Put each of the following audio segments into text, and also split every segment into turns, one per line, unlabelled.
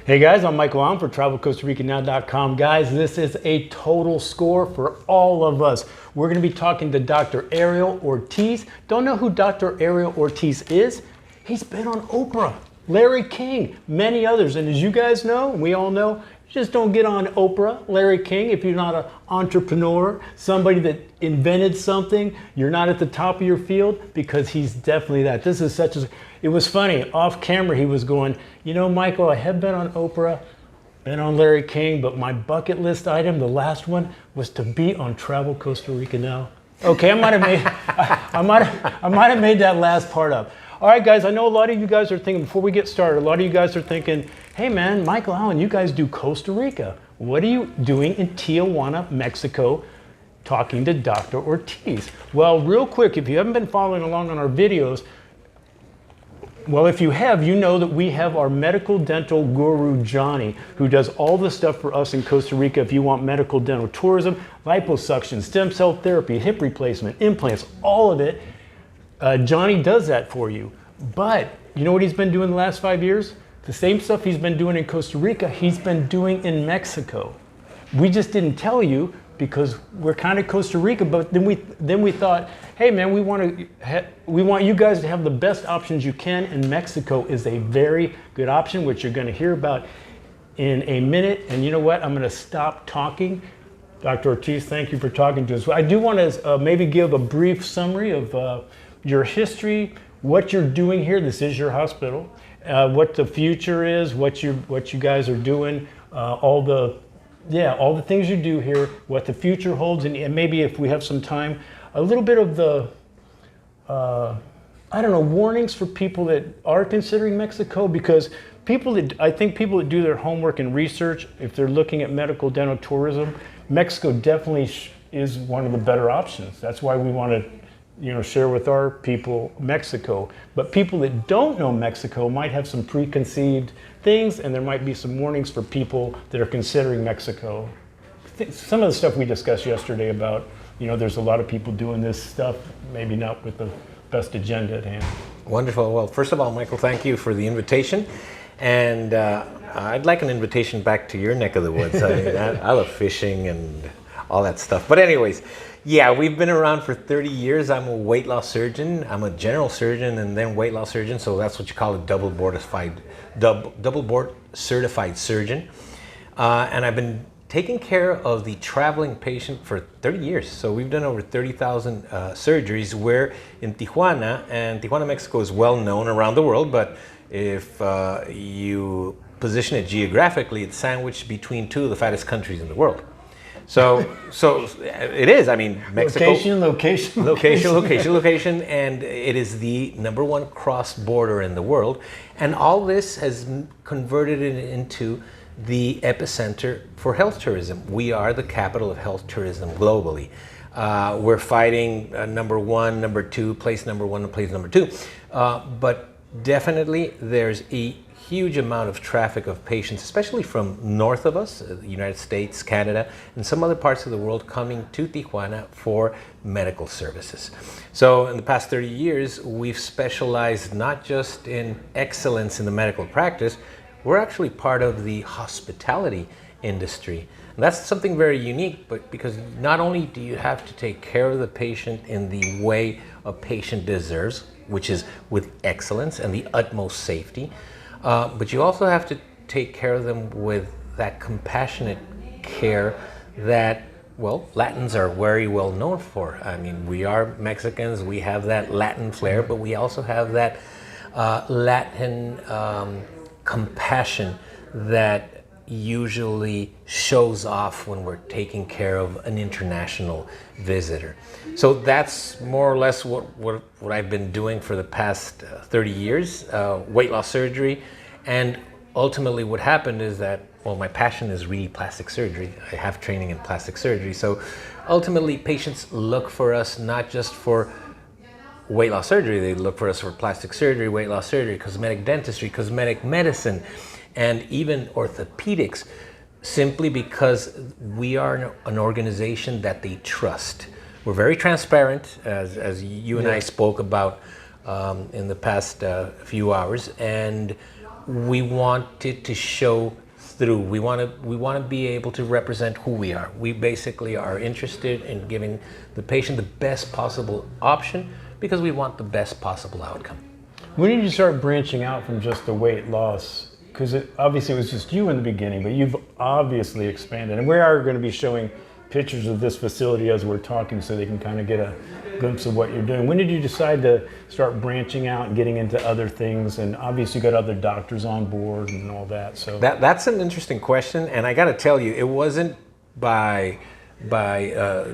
Hey guys, I'm Michael Allen for TravelCostaRicaNow.com. Guys, this is a total score for all of us. We're going to be talking to Dr. Ariel Ortiz. Don't know who Dr. Ariel Ortiz is? He's been on Oprah, Larry King, many others. And as you guys know, we all know, you just don't get on Oprah, Larry King, if you're not an entrepreneur, somebody that invented something. You're not at the top of your field, because he's definitely that. This is such a... It was funny, off camera he was going, you know, Michael, I have been on Oprah, been on Larry King, but my bucket list item, the last one, was to be on Travel Costa Rica Now. Okay, I might have made that last part up. All right, guys, I know a lot of you guys are thinking, before we get started, a lot of you guys are thinking, hey man, Michael Allen, you guys do Costa Rica. What are you doing in Tijuana, Mexico, talking to Dr. Ortiz? Well, real quick, if you haven't been following along on our videos, well, if you have, you know that we have our medical dental guru, Johnny, who does all the stuff for us in Costa Rica. If you want medical dental tourism, liposuction, stem cell therapy, hip replacement, implants, all of it, Johnny does that for you. But you know what he's been doing the last 5 years? The same stuff he's been doing in Costa Rica, he's been doing in Mexico. We just didn't tell you because we're kind of Costa Rica, but then we thought, hey man, we want you guys to have the best options you can, and Mexico is a very good option, which you're going to hear about in a minute. And you know what? I'm going to stop talking. Dr. Ortiz, thank you for talking to us. I do want to maybe give a brief summary of your history, what you're doing here. This is your hospital. What the future is, what you guys are doing, all the things you do here, what the future holds, and maybe if we have some time, a little bit of the, warnings for people that are considering Mexico, because I think people that do their homework and research, if they're looking at medical dental tourism, Mexico definitely is one of the better options. That's why we want to, share with our people Mexico. But people that don't know Mexico might have some preconceived things, and there might be some warnings for people that are considering Mexico. Some of the stuff we discussed yesterday about, there's a lot of people doing this stuff, maybe not with the best agenda at hand.
Wonderful. Well, first of all, Michael, thank you for the invitation. And I'd like an invitation back to your neck of the woods. I love fishing and all that stuff. But anyways, yeah, we've been around for 30 years. I'm a weight loss surgeon. I'm a general surgeon and then weight loss surgeon. So that's what you call a double board certified surgeon. And I've been taking care of the traveling patient for 30 years. So we've done over 30,000 surgeries. We're in Tijuana, and Tijuana, Mexico is well known around the world. But if you position it geographically, it's sandwiched between two of the fattest countries in the world. So it is. I mean, Mexico. Location, and it is the #1 cross border in the world, and all this has converted it into the epicenter for health tourism. We are the capital of health tourism globally. We're fighting #1, #2, place #1, and place #2, but definitely there's a huge amount of traffic of patients, especially from north of us, the United States, Canada, and some other parts of the world coming to Tijuana for medical services. So in the past 30 years, we've specialized not just in excellence in the medical practice, we're actually part of the hospitality industry. And that's something very unique, but because not only do you have to take care of the patient in the way a patient deserves, which is with excellence and the utmost safety, but you also have to take care of them with that compassionate care that, well, Latins are very well known for. I mean, we are Mexicans, we have that Latin flair, but we also have that Latin compassion that usually shows off when we're taking care of an international visitor. So that's more or less what I've been doing for the past 30 years, weight loss surgery. And ultimately what happened is that, well, my passion is really plastic surgery. I have training in plastic surgery. So ultimately patients look for us not just for weight loss surgery, they look for us for plastic surgery, weight loss surgery, cosmetic dentistry, cosmetic medicine, and even orthopedics, simply because we are an organization that they trust. We're very transparent, as you and I spoke about in the past few hours, and we want it to show through. We want to be able to represent who we are. We basically are interested in giving the patient the best possible option because we want the best possible outcome.
When did you start branching out from just the weight loss? Because obviously it was just you in the beginning, but you've obviously expanded. And we are going to be showing pictures of this facility as we're talking so they can kind of get a glimpse of what you're doing. When did you decide to start branching out and getting into other things? And obviously you got other doctors on board and all that. So
that's an interesting question, and I got to tell you, it wasn't by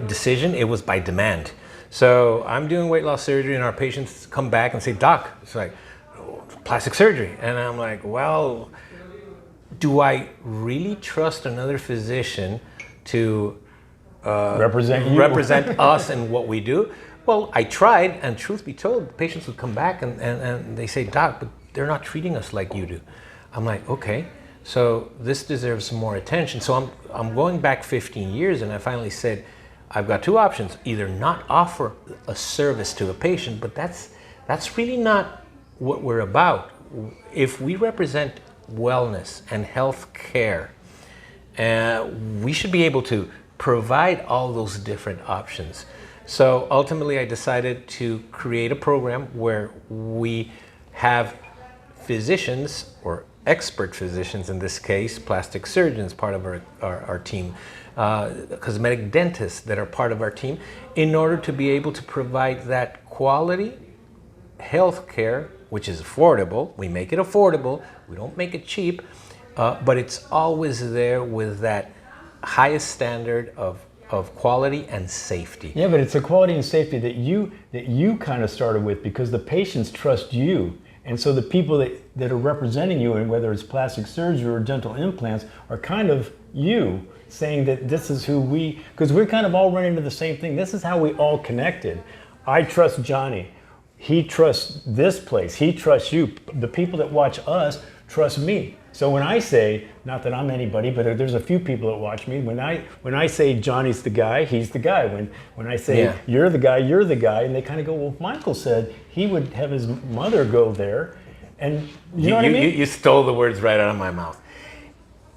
decision, it was by demand. So I'm doing weight loss surgery and our patients come back and say, "Doc," it's like, "Oh, plastic surgery." And I'm like, well, do I really trust another physician to represent us and what we do? Well, I tried, and truth be told, patients would come back and they say, "Doc, but they're not treating us like you do." I'm like, okay, so this deserves some more attention. So I'm going back 15 years, and I finally said, I've got two options: either not offer a service to a patient, but that's really not what we're about. If we represent wellness and health care, we should be able to provide all those different options. So ultimately I decided to create a program where we have physicians, or expert physicians in this case, plastic surgeons, part of our team, cosmetic dentists that are part of our team, in order to be able to provide that quality health care, which is affordable. We make it affordable, we don't make it cheap, but it's always there with that highest standard of quality and safety.
yeah, but it's a quality and safety that you kind of started with, because the patients trust you. And so the people that are representing you, and whether it's plastic surgery or dental implants, are kind of you, saying that this is who we, because we're kind of all running into the same thing. This is how we all connected. I trust Johnny. He trusts this place. He trusts you. The people that watch us trust me. So when I say, not that I'm anybody, but there's a few people that watch me, when I say Johnny's the guy, he's the guy. When I say you're the guy, you're the guy, and they kind of go, well, Michael said he would have his mother go there, and you know what I mean?
You stole the words right out of my mouth.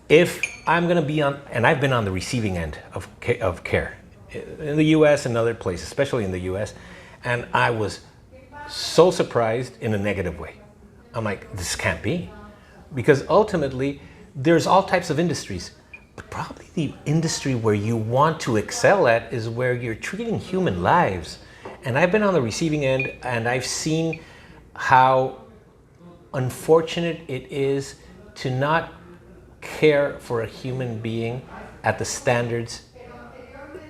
If I'm going to be on, and I've been on the receiving end of care in the U.S. and other places, especially in the U.S., and I was so surprised in a negative way. I'm like, this can't be. Because ultimately, there's all types of industries, but probably the industry where you want to excel at is where you're treating human lives. And I've been on the receiving end, and I've seen how unfortunate it is to not care for a human being at the standards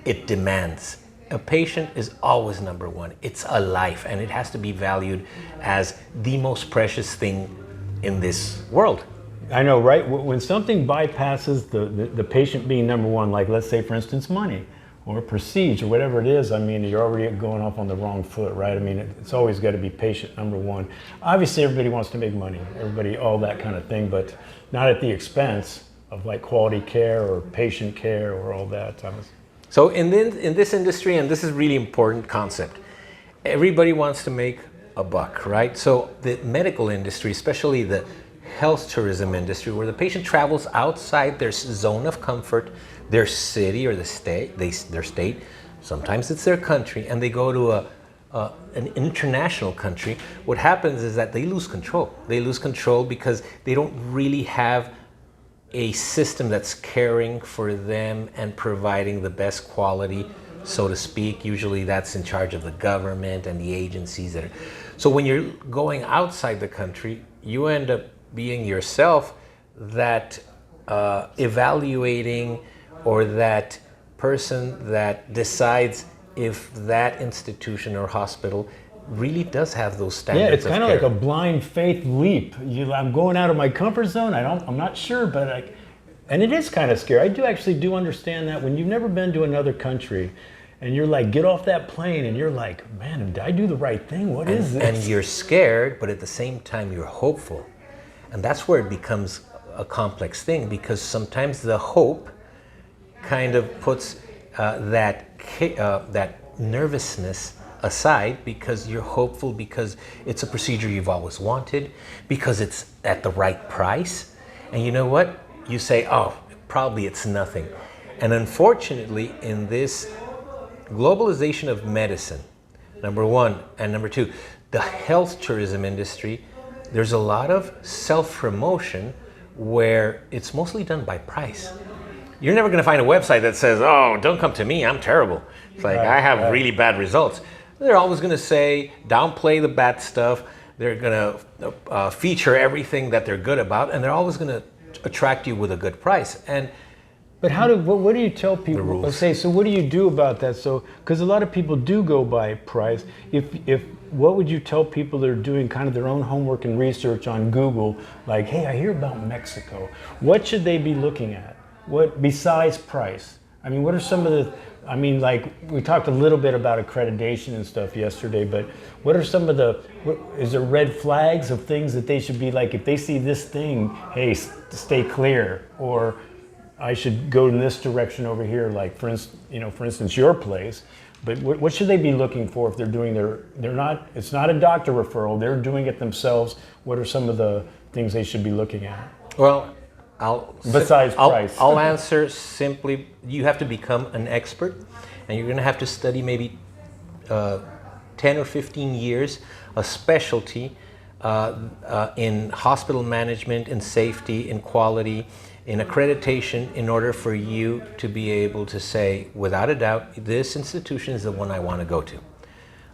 it demands. A patient is always number one. It's a life, and it has to be valued as the most precious thing in this world.
I know, right? When something bypasses the patient being number one, like let's say, for instance, money or prestige or whatever it is, I mean, you're already going off on the wrong foot, right? I mean, it's always got to be patient number one. Obviously, everybody wants to make money, everybody, all that kind of thing, but not at the expense of like quality care or patient care or all that.
So in this industry, and this is really important concept, everybody wants to make a buck, right? So the medical industry, especially the health tourism industry, where the patient travels outside their zone of comfort, their city or their state, sometimes it's their country, and they go to an international country, what happens is that they lose control. They lose control because they don't really have a system that's caring for them and providing the best quality, so to speak. Usually that's in charge of the government and the agencies that are. So when you're going outside the country, you end up being yourself that evaluating, or that person that decides if that institution or hospital really does have those standards.
Yeah, it's kind of like a blind faith leap. I'm going out of my comfort zone. I'm not sure, but and it is kind of scary. I do understand that when you've never been to another country, and you're like, get off that plane, and you're like, man, did I do the right thing? What is this?
And you're scared, but at the same time, you're hopeful. And that's where it becomes a complex thing, because sometimes the hope kind of puts that nervousness aside because you're hopeful, because it's a procedure you've always wanted, because it's at the right price. And you know what? You say, oh, probably it's nothing. And unfortunately, in this globalization of medicine, number one, and number two, the health tourism industry, there's a lot of self-promotion where it's mostly done by price. You're never going to find a website that says, oh, don't come to me, I'm terrible. It's like, I have really bad results. They're always going to say, downplay the bad stuff. They're going to feature everything that they're good about, and they're always going to attract you with a good price.
But what do you tell people? Let's say, so what do you do about that? So, because a lot of people do go by price. What would you tell people that are doing kind of their own homework and research on Google? Like, hey, I hear about Mexico. What should they be looking at? What besides price? I mean, what are some of the? I mean, like we talked a little bit about accreditation and stuff yesterday, but what are some of is there red flags of things that they should be like, if they see this thing, hey, stay clear, or I should go in this direction over here, like for instance, your place. But what should they be looking for if they're doing it's not a doctor referral, they're doing it themselves. What are some of the things they should be looking at?
Well,
besides price.
I'll answer simply, you have to become an expert, and you're going to have to study maybe 10 or 15 years, a specialty in hospital management, in safety, in quality, in accreditation, in order for you to be able to say, without a doubt, this institution is the one I want to go to.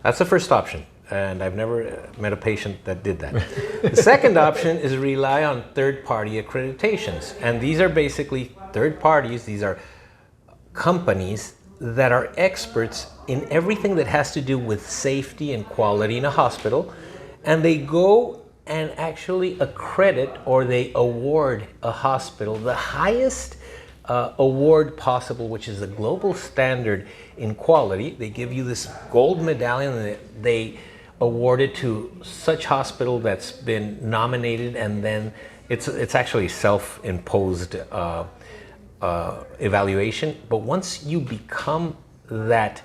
That's the first option. And I've never met a patient that did that. The second option is rely on third-party accreditations. And these are basically third parties. These are companies that are experts in everything that has to do with safety and quality in a hospital. And they go and actually accredit, or they award a hospital the highest award possible, which is a global standard in quality. They give you this gold medallion that they award it to such hospital that's been nominated, and then it's actually self-imposed evaluation. But once you become that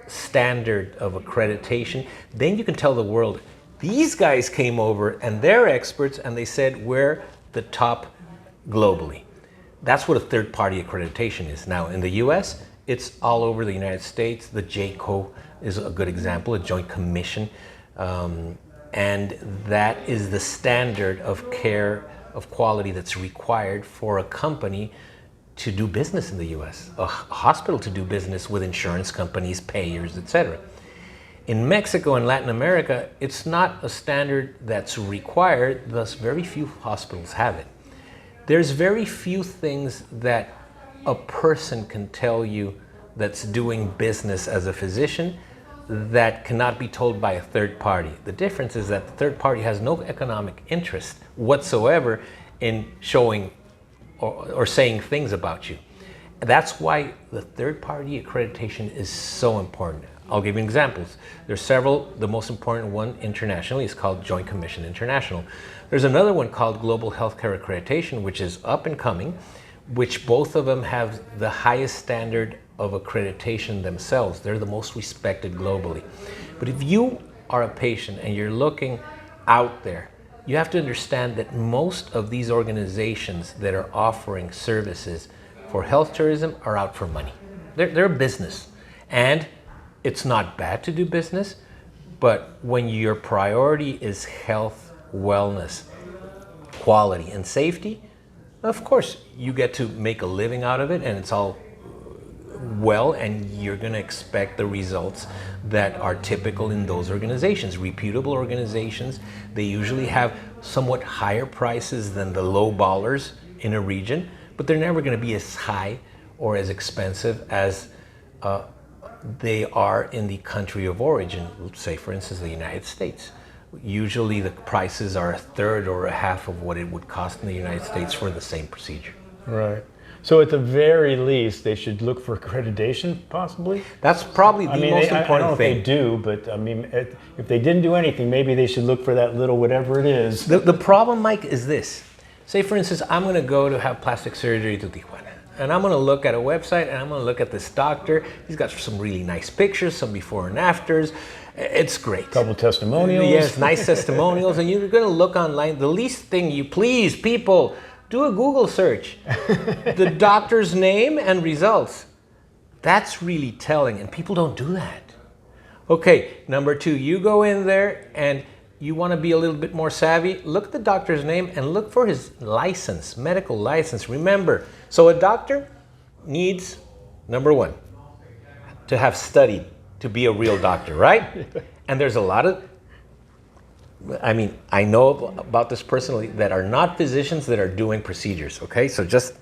standard of accreditation, then you can tell the world, these guys came over and they're experts, and they said we're the top globally. That's what a third-party accreditation is. Now in the US, it's all over the United States. The JCO is a good example, a joint commission. And that is the standard of care, of quality that's required for a company to do business in the US, a hospital to do business with insurance companies, payers, etc. In Mexico and Latin America, it's not a standard that's required, thus very few hospitals have it. There's very few things that a person can tell you that's doing business as a physician that cannot be told by a third party. The difference is that the third party has no economic interest whatsoever in showing or saying things about you. That's why the third party accreditation is so important. I'll give you examples. There's several. The most important one internationally is called Joint Commission International. There's another one called Global Healthcare Accreditation, which is up and coming, which both of them have the highest standard of accreditation themselves. They're the most respected globally. But if you are a patient and you're looking out there, you have to understand that most of these organizations that are offering services for health tourism are out for money. They're a business. And it's not bad to do business, but when your priority is health, wellness, quality, and safety, of course, you get to make a living out of it, and it's all well, and you're going to expect the results that are typical in those organizations. Reputable organizations, they usually have somewhat higher prices than the low ballers in a region, but they're never going to be as high or as expensive as they are in the country of origin. Say, for instance, the United States. Usually the prices are a third or a half of what it would cost in the United States for the same procedure.
Right. So at the very least, they should look for accreditation, possibly?
That's probably the most important thing.
I don't know if they do, but I mean, if they didn't do anything, maybe they should look for that little whatever it is.
The problem, Mike, is this. Say, for instance, I'm going to go to have plastic surgery to Tijuana. and I'm going to look at a website and I'm going to look at this doctor. He's got some really nice pictures, some before and afters. It's great.
Couple testimonials.
Yes, nice testimonials. And you're going to look online. The least thing you please, people, do a Google search. The doctor's name and results. That's really telling, and people don't do that. Okay, number 2, you go in there and you want to be a little bit more savvy. Look at the doctor's name and look for his license, medical license. Remember, so a doctor needs, number 1, to have studied to be a real doctor, right? And there's a lot of, I know about this personally, that are not physicians that are doing procedures, okay? So just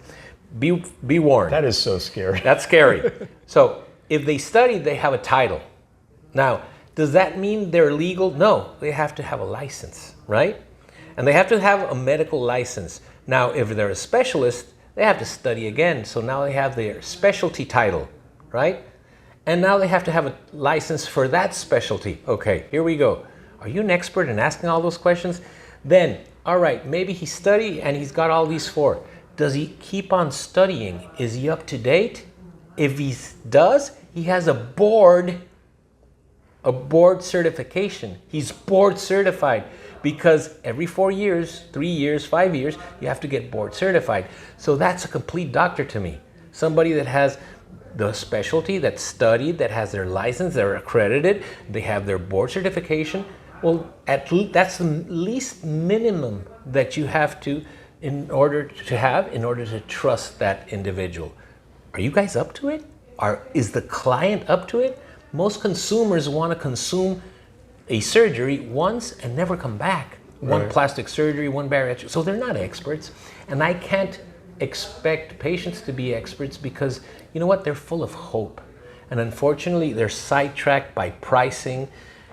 be warned.
That is so scary.
That's scary. So if they studied, they have a title. Now, does that mean they're legal? No, they have to have a license, right? And they have to have a medical license. Now, if they're a specialist, they have to study again. So now they have their specialty title, right? And now they have to have a license for that specialty. Okay, here we go. Are you an expert in asking all those questions? Then, all right, maybe he studied and he's got all these 4. Does he keep on studying? Is he up to date? If he does, he has a board certification. He's board certified because every 4 years, 3 years, 5 years, you have to get board certified. So that's a complete doctor to me. Somebody that has the specialty, that's studied, that has their license, they're accredited, they have their board certification. Well, that's the least minimum that you have to in order to trust that individual. Are you guys up to it? Is the client up to it? Most consumers want to consume a surgery once and never come back. One plastic surgery, one bariatric. So they're not experts. And I can't expect patients to be experts because, you know what, they're full of hope. And unfortunately, they're sidetracked by pricing.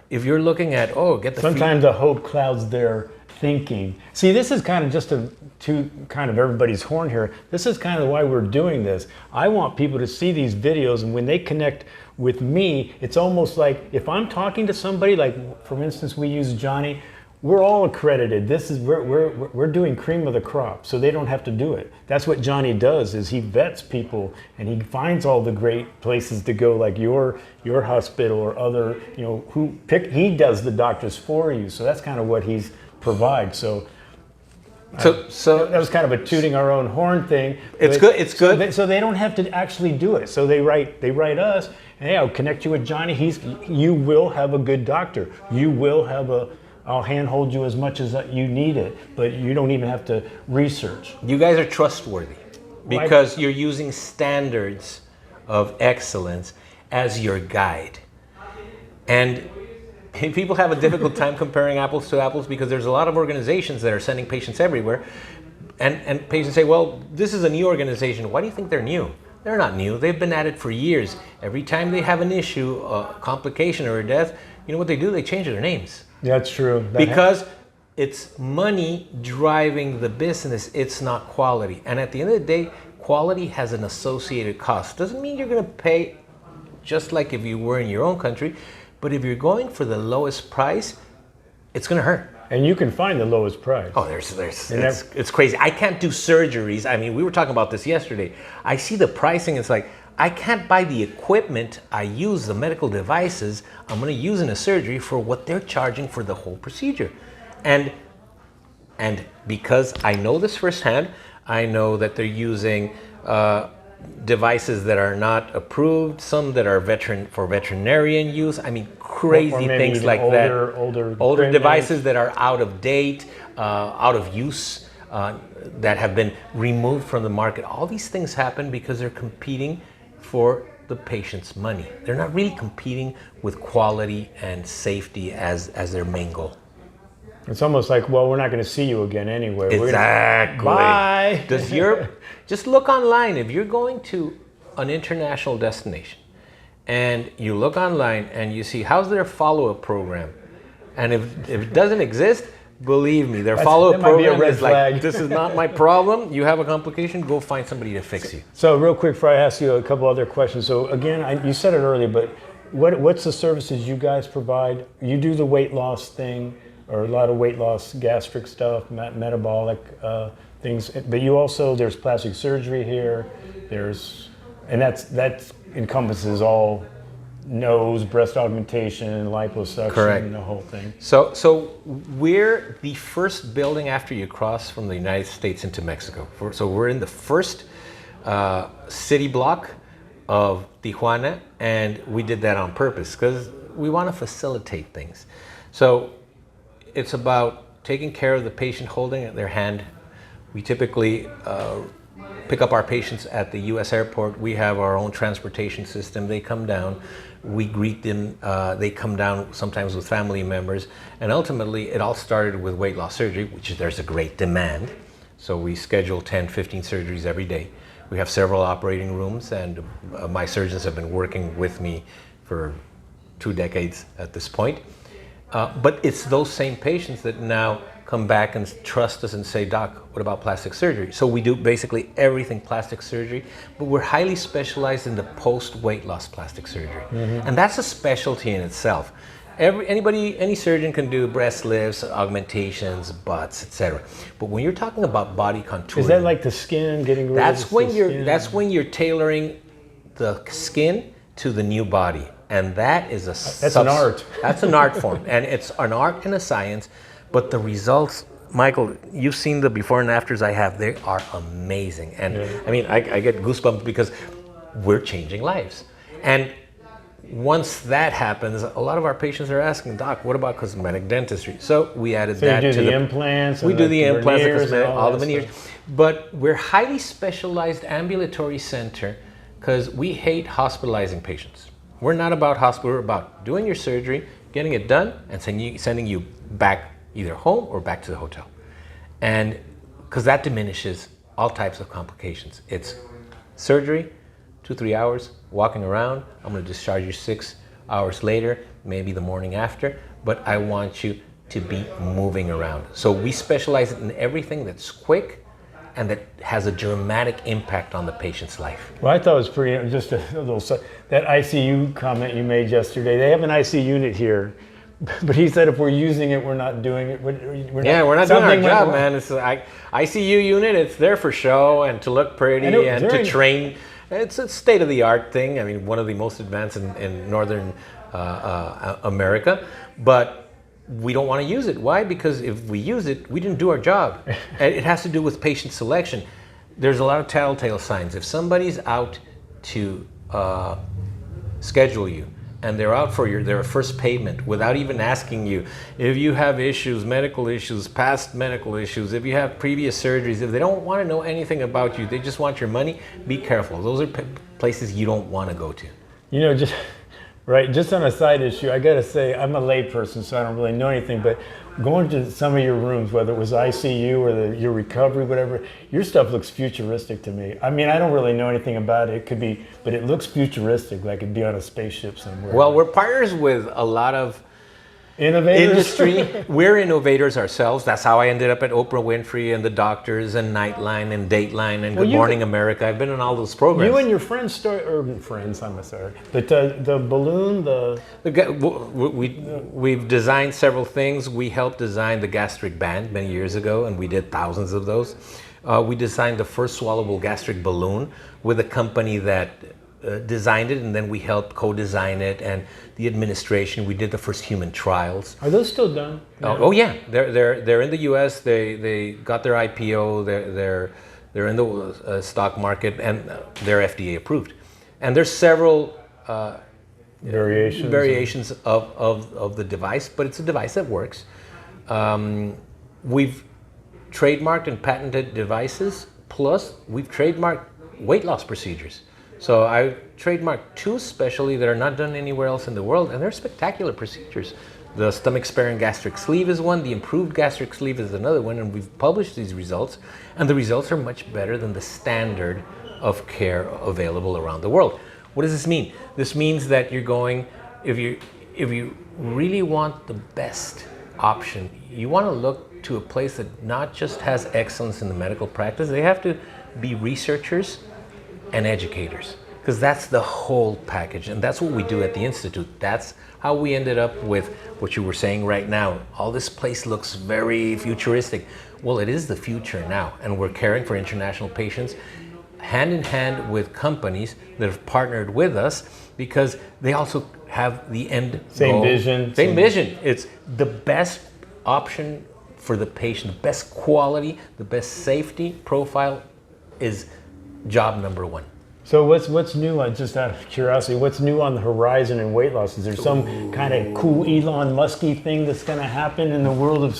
If you're looking at,
sometimes the hope clouds their thinking. See, this is kind of just to kind of everybody's horn here. This is kind of why we're doing this. I want people to see these videos, and when they connect with me, it's almost like if I'm talking to somebody, like for instance, we use Johnny, we're all accredited. This is we're doing cream of the crop, so they don't have to do it. That's what Johnny does, is he vets people and he finds all the great places to go, like your hospital or other, he does the doctors for you. So that's kind of what he's provides. So that was kind of a tooting our own horn thing.
It's good.
So they don't have to actually do it. So they write us, hey, I'll connect you with Johnny. You will have a good doctor. You will have I'll handhold you as much as you need it, but you don't even have to research.
You guys are trustworthy because you're using standards of excellence as your guide. And people have a difficult time comparing apples to apples because there's a lot of organizations that are sending patients everywhere. And patients say, well, this is a new organization. Why do you think they're new? They're not new. They've been at it for years. Every time they have an issue, a complication or a death, you know what they do? They change their names.
That's true.
Because it's money driving the business. It's not quality. And at the end of the day, quality has an associated cost. Doesn't mean you're going to pay just like if you were in your own country. But if you're going for the lowest price, it's going to hurt.
And you can find the lowest price.
Oh, it's crazy. I can't do surgeries. I mean, we were talking about this yesterday. I see the pricing. It's like, I can't buy the equipment I use, the medical devices I'm going to use in a surgery for what they're charging for the whole procedure. And because I know this firsthand, I know that they're using devices that are not approved, some that are for veterinarian use. I mean, crazy things like that. Older devices that are out of date, out of use, that have been removed from the market. All these things happen because they're competing for the patient's money. They're not really competing with quality and safety as their main goal.
It's almost like, well, we're not going to see you again anyway.
Exactly.
Bye.
Just look online. If you're going to an international destination and you look online and you see how's their follow-up program, and if it doesn't exist, believe me, their follow-up program is like, this is not my problem. You have a complication, go find somebody to fix you.
So real quick before I ask you a couple other questions. So again, you said it earlier, but what's the services you guys provide? You do the weight loss thing, or a lot of weight loss, gastric stuff, metabolic things. But you also, there's plastic surgery here. And that encompasses all nose, breast augmentation, liposuction,
Correct.
the whole thing.
So we're the first building after you cross from the United States into Mexico. So we're in the first city block of Tijuana, and we did that on purpose because we want to facilitate things. So it's about taking care of the patient, holding it in their hand. We typically pick up our patients at the U.S. airport. We have our own transportation system. They come down, we greet them. They come down sometimes with family members. And ultimately, it all started with weight loss surgery, which there's a great demand. So we schedule 10, 15 surgeries every day. We have several operating rooms, and my surgeons have been working with me for 2 decades at this point. But it's those same patients that now come back and trust us and say, Doc, what about plastic surgery? So we do basically everything plastic surgery, but we're highly specialized in the post-weight loss plastic surgery. And that's a specialty in itself. Any surgeon can do breast lifts, augmentations, butts, etc. But when you're talking about body contouring,
Is that like the skin, getting rid of the skin?
That's when you're tailoring the skin to the new body. And that is
an art.
That's an art form. And it's an art and a science. But the results, Michael, you've seen the before and afters I have. They are amazing. And I mean, I get goosebumps because we're changing lives. And once that happens, a lot of our patients are asking, Doc, what about cosmetic dentistry? So we added that
you
to
the implants.
We do the implants, the
veneers,
cosmetic, all the
that
veneers.
stuff.
But we're highly specialized ambulatory center because we hate hospitalizing patients. We're not about hospital, we're about doing your surgery, getting it done, and sending you back either home or back to the hotel. And because that diminishes all types of complications. It's surgery, 2-3 hours, walking around. I'm going to discharge you 6 hours later, maybe the morning after, but I want you to be moving around. So we specialize in everything that's quick and that has a dramatic impact on the patient's life.
Well, I thought it was pretty, just a little, that ICU comment you made yesterday. They have an ICU unit here, but he said if we're using it, we're not doing it. We're
not doing our job, man. It's an ICU unit. It's there for show and to look pretty and to train. It's a state-of-the-art thing. I mean, one of the most advanced in Northern America, but we don't want to use it. Why? Because if we use it, we didn't do our job. And it has to do with patient selection. There's a lot of telltale signs. If somebody's out to schedule you, and they're out for their first payment without even asking you if you have issues, medical issues, past medical issues, if you have previous surgeries, if they don't want to know anything about you, they just want your money, be careful. Those are places you don't want to go to.
You know, just on a side issue, I got to say, I'm a lay person, so I don't really know anything, but going to some of your rooms, whether it was ICU or your recovery, whatever, your stuff looks futuristic to me. I mean, I don't really know anything about it. It could be, but it looks futuristic, like it'd be on a spaceship somewhere.
Well, we're partners with a lot of
innovators.
Industry. We're innovators ourselves. That's how I ended up at Oprah Winfrey and The Doctors and Nightline and Dateline and Good Morning America. I've been in all those programs.
You and your friends I'm sorry. But the balloon,
we've designed several things. We helped design the gastric band many years ago, and we did thousands of those. We designed the first swallowable gastric balloon with a company that designed it, and then we helped co-design it, and the administration. We did the first human trials.
Are those still done?
Oh yeah, they're in the U.S. They got their IPO. They're in the stock market, and they're FDA approved. And there's several variations of the device, but it's a device that works. We've trademarked and patented devices, plus we've trademarked weight loss procedures. So I trademarked 2 especially that are not done anywhere else in the world, and they're spectacular procedures. The stomach sparing gastric sleeve is one, the improved gastric sleeve is another one, and we've published these results, and the results are much better than the standard of care available around the world. What does this mean? This means that you're going, if you really want the best option, you want to look to a place that not just has excellence in the medical practice, they have to be researchers and educators. because that's the whole package, and that's what we do at the Institute. That's how we ended up with what you were saying right now. All this place looks very futuristic. Well, it is the future now, and we're caring for international patients hand in hand with companies that have partnered with us because they also have the end
Same
goal.
vision.
Same vision. It's the best option for the patient, the best quality, the best safety profile is job number one.
So what's new, just out of curiosity, what's new on the horizon in weight loss? Is there some kind of cool Elon Musky thing that's going to happen in the world of,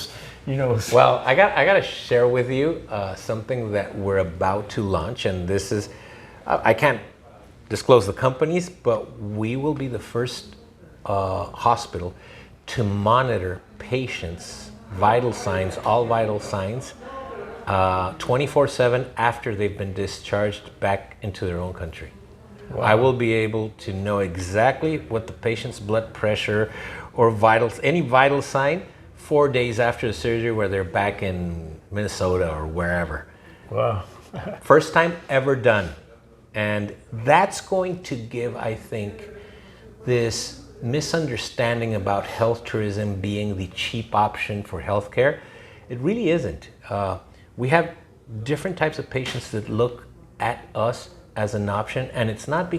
Well, I got to share with you something that we're about to launch, and this is, I can't disclose the companies, but we will be the first hospital to monitor patients' vital signs, all vital signs, 24/7 after they've been discharged back into their own country. Wow. I will be able to know exactly what the patient's blood pressure or vitals, any vital sign, 4 days after the surgery where they're back in Minnesota or wherever.
Wow.
First time ever done. And that's going to give, I think, this misunderstanding about health tourism being the cheap option for healthcare. It really isn't. We have different types of patients that look at us as an option, and it's not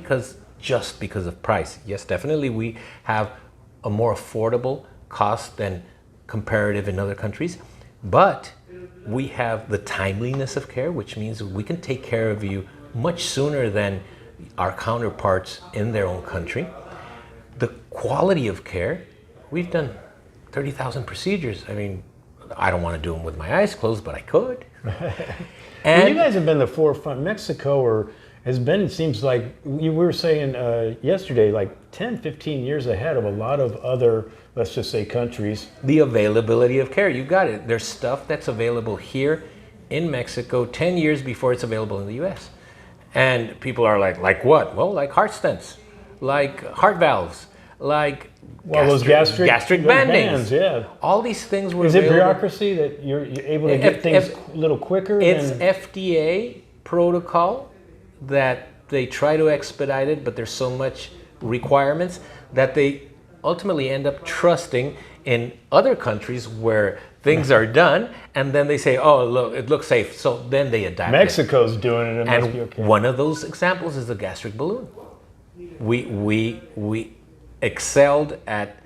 just because of price. Yes, definitely we have a more affordable cost than comparative in other countries, but we have the timeliness of care, which means we can take care of you much sooner than our counterparts in their own country. The quality of care, we've done 30,000 procedures. I mean, I don't want to do them with my eyes closed, but I could.
And you guys have been the forefront. Mexico has been, it seems like you were saying yesterday, like 10, 15 years ahead of a lot of other, let's just say, countries.
The availability of care, you got it. There's stuff that's available here in Mexico 10 years before it's available in the US. And people are like what? Well, like heart stents, like heart valves, like
those gastric
bandings.
Yeah.
All these things were
Is
available.
it bureaucracy that you're able to get things a little quicker?
It's FDA protocol that they try to expedite it, but there's so much requirements that they ultimately end up trusting in other countries where things are done, and then they say, oh, look, it looks safe, so then they adapt
Mexico's doing it,
and
must be okay.
One of those examples is the gastric balloon. We excelled at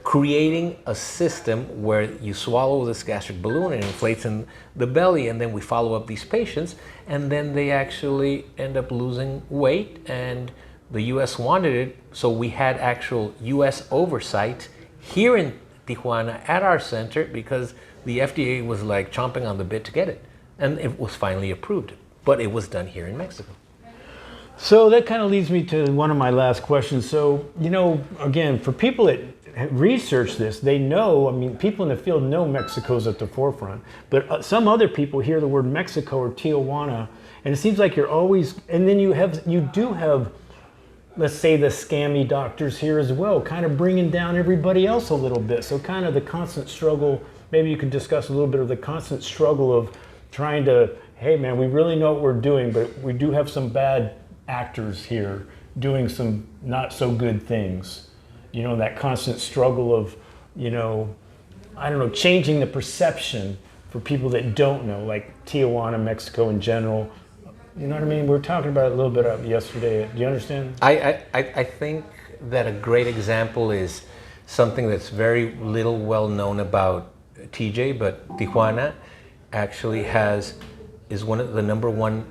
creating a system where you swallow this gastric balloon and it inflates in the belly, and then we follow up these patients, and then they actually end up losing weight, and the US wanted it, so we had actual US oversight here in Tijuana at our center because the FDA was like chomping on the bit to get it, and it was finally approved, but it was done here in Mexico.
So that kind of leads me to one of my last questions. So, again, for people that research this, they know, people in the field know Mexico's at the forefront, but some other people hear the word Mexico or Tijuana, and it seems like you're always, and then you do have, let's say, the scammy doctors here as well, kind of bringing down everybody else a little bit. So kind of the constant struggle, maybe you could discuss a little bit of the constant struggle of trying to, hey man, we really know what we're doing, but we do have some bad actors here doing some not so good things. That constant struggle of, changing the perception for people that don't know, like Tijuana, Mexico in general. You know what I mean? We were talking about it a little bit yesterday. Do you understand?
I think that a great example is something that's very little well known about TJ, but Tijuana actually is one of the number one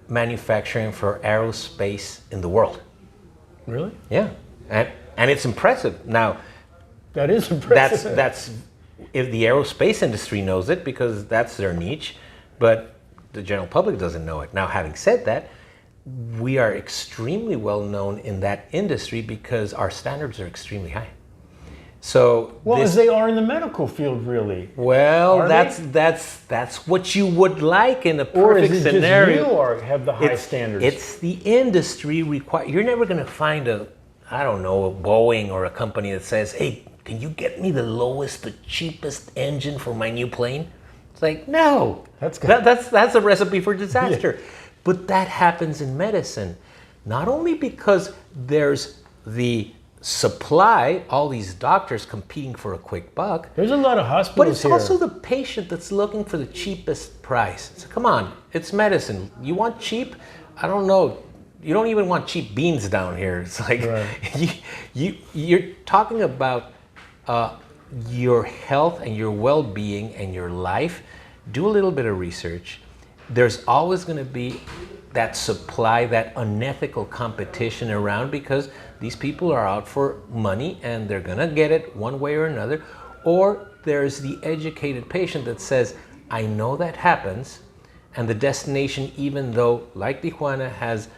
manufacturing for aerospace in the world.
Really?
Yeah, and it's impressive. Now,
that is impressive.
That's if the aerospace industry knows it because that's their niche, but the general public doesn't know it. Now, having said that, we are extremely well known in that industry because our standards are extremely high. So,
as they are in the medical field, really.
Well, that's what you would like in a perfect scenario.
Or is it just you have the high standards?
It's the industry require. You're never going to find a Boeing or a company that says, "Hey, can you get me the lowest, the cheapest engine for my new plane?" It's like, no.
That's good.
That's a recipe for disaster. Yeah. But that happens in medicine, not only because there's the supply, all these doctors competing for a quick buck.
There's a lot of
But
hospitals
it's
here.
also the patient that's looking for the cheapest price. So come on, it's medicine. You want cheap? I don't know. You don't even want cheap beans down here. It's like
Right.
you're talking about your health and your well-being and your life. Do a little bit of research. There's always going to be that supply, that unethical competition around, because these people are out for money and they're going to get it one way or another. Or there's the educated patient that says, I know that happens, and the destination, even though, like Tijuana, has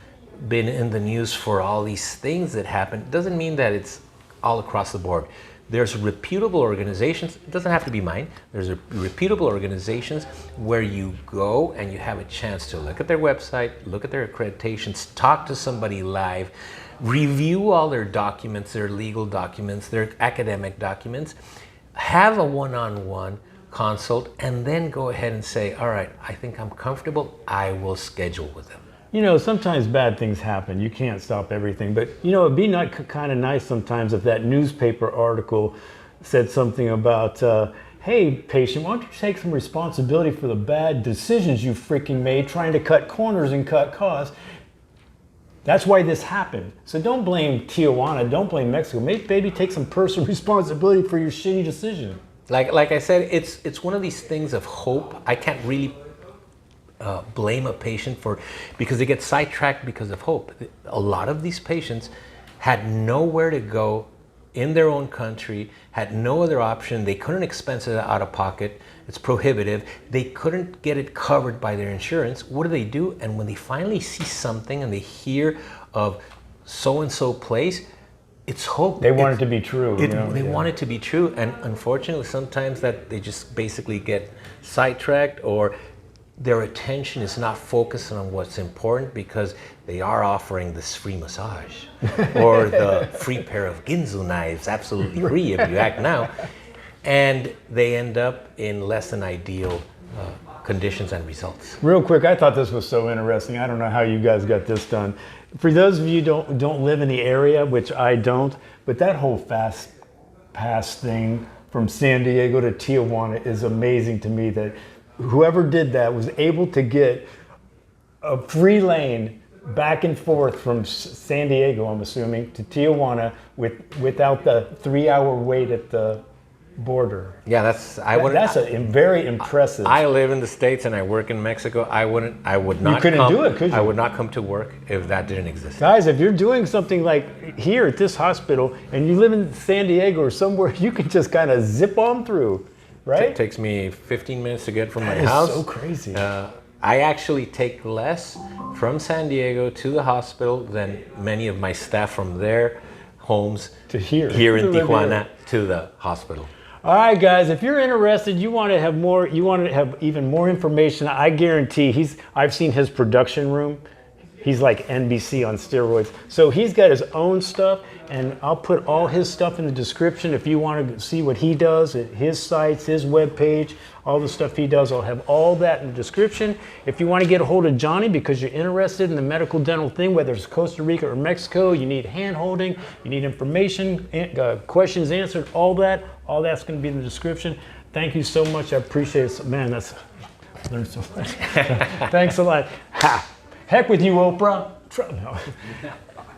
been in the news for all these things that happen, doesn't mean that it's all across the board. There's reputable organizations, it doesn't have to be mine, there's reputable organizations where you go and you have a chance to look at their website, look at their accreditations, talk to somebody live, review all their documents, their legal documents, their academic documents, have a one-on-one consult, and then go ahead and say, all right, I think I'm comfortable, I will schedule with them.
You know, sometimes bad things happen. You can't stop everything. But, you know, it'd be not kind of nice sometimes if that newspaper article said something about, hey, patient, why don't you take some responsibility for the bad decisions you freaking made trying to cut corners and cut costs. That's why this happened. So don't blame Tijuana. Don't blame Mexico. Maybe take some personal responsibility for your shitty decision.
Like I said, it's one of these things of hope. I can't really blame a patient because they get sidetracked because of hope. A lot of these patients had nowhere to go in their own country, had no other option. They couldn't expense it out of pocket. It's prohibitive. They couldn't get it covered by their insurance. What do? And when they finally see something and they hear of so-and-so place, it's hope.
They want it to be true.
They want it to be true. And unfortunately, sometimes that they just basically get sidetracked, or their attention is not focused on what's important because they are offering this free massage or the free pair of Ginzu knives, absolutely free if you act now. And they end up in less than ideal conditions and results.
Real quick, I thought this was so interesting. I don't know how you guys got this done. For those of you who don't live in the area, which I don't, but that whole fast pass thing from San Diego to Tijuana is amazing to me, that whoever did that was able to get a free lane back and forth from San Diego, I'm assuming, to Tijuana without the 3-hour wait at the border.
Yeah, that's
very impressive.
I live in the States and I work in Mexico. I would not.
You couldn't do it, could you?
I would not come to work if that didn't exist.
Guys, if you're doing something like here at this hospital and you live in San Diego or somewhere, you can just kind of zip on through, right?
It takes me 15 minutes to get from my
That is
house.
so crazy.
I actually take less from San Diego to the hospital than many of my staff from their homes
To here.
in
To live
Tijuana
here.
to the hospital.
All right, guys, if you're interested, you want to have even more information, I guarantee I've seen his production room. He's like NBC on steroids. So he's got his own stuff, and I'll put all his stuff in the description if you want to see what he does, his sites, his webpage, all the stuff he does. I'll have all that in the description. If you want to get a hold of Johnny because you're interested in the medical dental thing, whether it's Costa Rica or Mexico, you need hand holding, you need information, questions answered, all that's going to be in the description. Thank you so much. I appreciate it. Man, I learned so much. Thanks a lot. Ha! Heck with you, Oprah. No.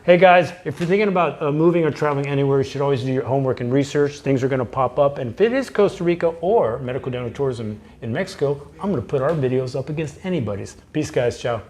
Hey guys, if you're thinking about moving or traveling anywhere, you should always do your homework and research. Things are going to pop up. And if it is Costa Rica or medical dental tourism in Mexico, I'm going to put our videos up against anybody's. Peace, guys. Ciao.